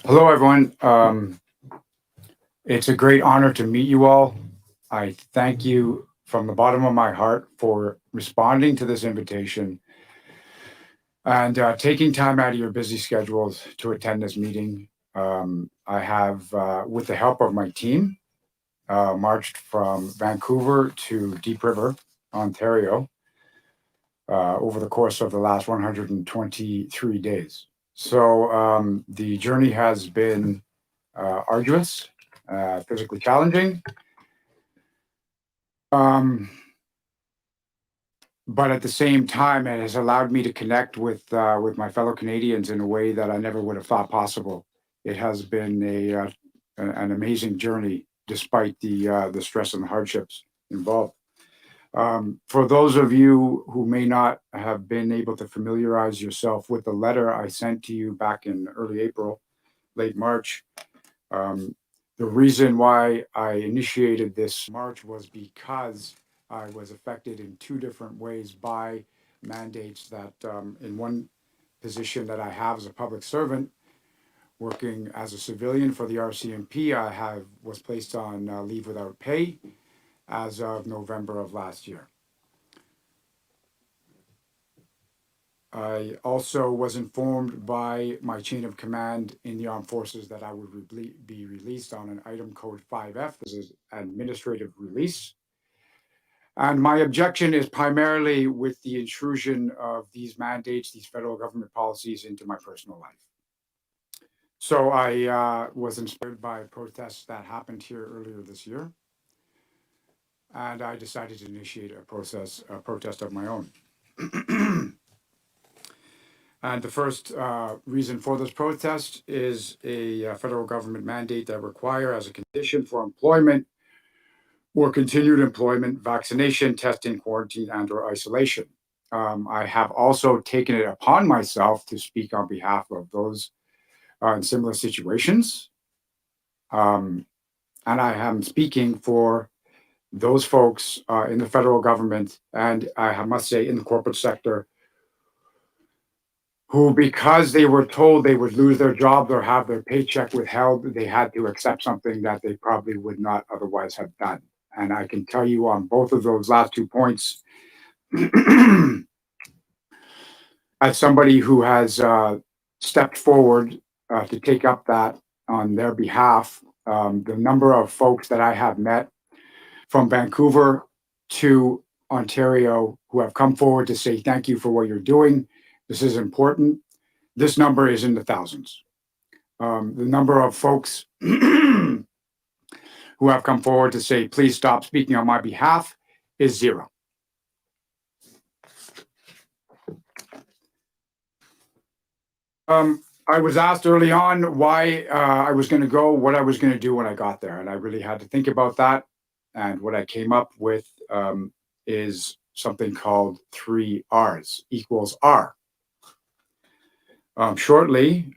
Hello, everyone. It's a great honor to meet you all. I thank you from the bottom of my heart for responding to this invitation and taking time out of your busy schedules to attend this meeting. I have, with the help of my team, marched from Vancouver to Deep River, Ontario, over the course of the last 123 days. So the journey has been arduous, physically challenging, um, but at the same time, it has allowed me to connect with my fellow Canadians in a way that I never would have thought possible. It has been an amazing journey, despite the stress and the hardships involved. For those of you who may not have been able to familiarize yourself with the letter I sent to you back in early April, late March, um, the reason why I initiated this march was because I was affected in two different ways by mandates that, in one position that I have as a public servant, working as a civilian for the RCMP, was placed on leave without pay as of November of last year. I also was informed by my chain of command in the armed forces that I would be released on an item code 5F. This is administrative release. And my objection is primarily with the intrusion of these mandates, these federal government policies into my personal life. So I was inspired by protests that happened here earlier this year. And I decided to initiate a protest of my own. And the first reason for this protest is a federal government mandate that require, as a condition for employment or continued employment, vaccination, testing, quarantine, and/or isolation. I have also taken it upon myself to speak on behalf of those in similar situations. And I am speaking for those folks in the federal government, and I must say in the corporate sector, who, because they were told they would lose their job or have their paycheck withheld, they had to accept something that they probably would not otherwise have done. And I can tell you on both of those last 2 points, as somebody who has stepped forward to take up that on their behalf, the number of folks that I have met from Vancouver to Ontario who have come forward to say thank you for what you're doing. This is important. This number is in the thousands. The number of folks who have come forward to say, please stop speaking on my behalf, is zero. I was asked early on why I was going to go, what I was going to do when I got there. And I really had to think about that. And what I came up with is something called 3 R's equals R. Shortly,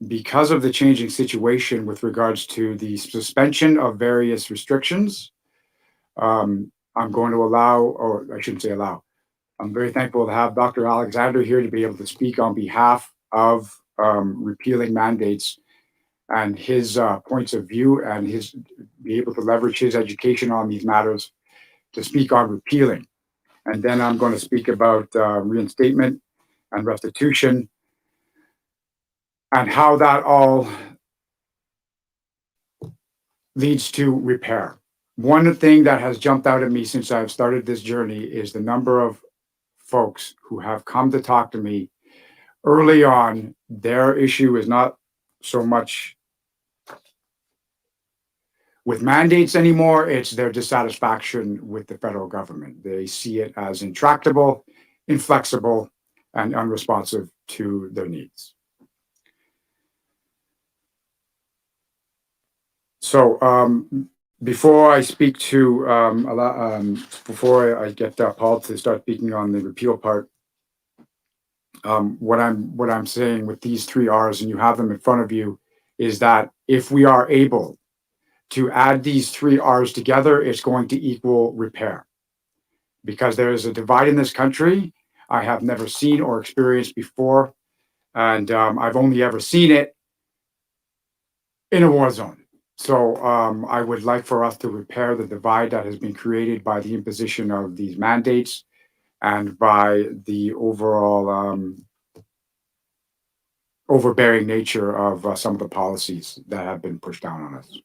because of the changing situation with regards to the suspension of various restrictions, I'm going to allow, or I shouldn't say allow, I'm very thankful to have Dr. Alexander here to be able to speak on behalf of repealing mandates and his points of view, and be able to leverage his education on these matters to speak on repealing. And then I'm going to speak about reinstatement and restitution and how that all leads to repair. One thing that has jumped out at me since I've started this journey is the number of folks who have come to talk to me early on. Their issue is not so much with mandates anymore, it's their dissatisfaction with the federal government. They see it as intractable, inflexible, and unresponsive to their needs. So before I speak to, before I get Paul to start speaking on the repeal part, what I'm saying with these 3 R's, and you have them in front of you, is that if we are able to add these 3 R's together, it's going to equal repair. because there is a divide in this country I have never seen or experienced before, and I've only ever seen it in a war zone. So I would like for us to repair the divide that has been created by the imposition of these mandates and by the overall overbearing nature of some of the policies that have been pushed down on us.